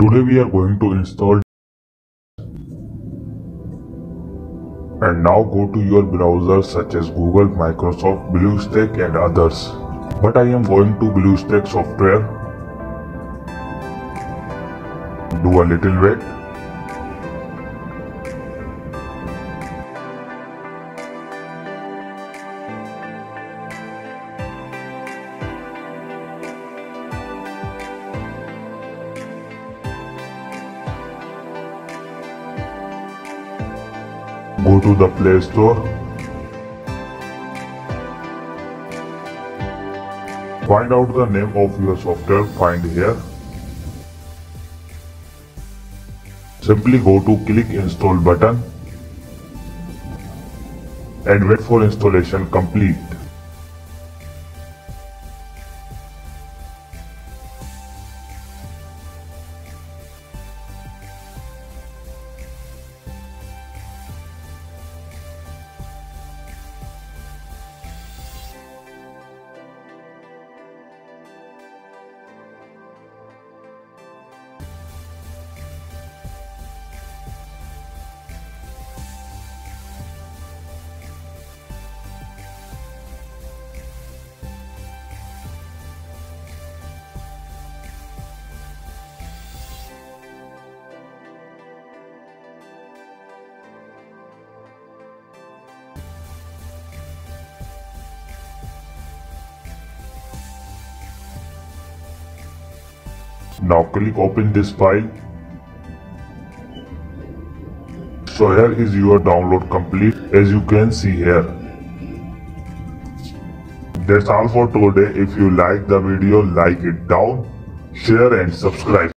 Today we are going to install, and now go to your browsers such as Google, Microsoft, BlueStack and others. But I am going to BlueStack software. Do a little wait. Go to the Play Store. Find out the name of your software, find here. Simply go to click install button and wait for installation complete. Now click open this file. So here is your download complete, as you can see here. That's all for today. If you like the video, like it down, share and subscribe.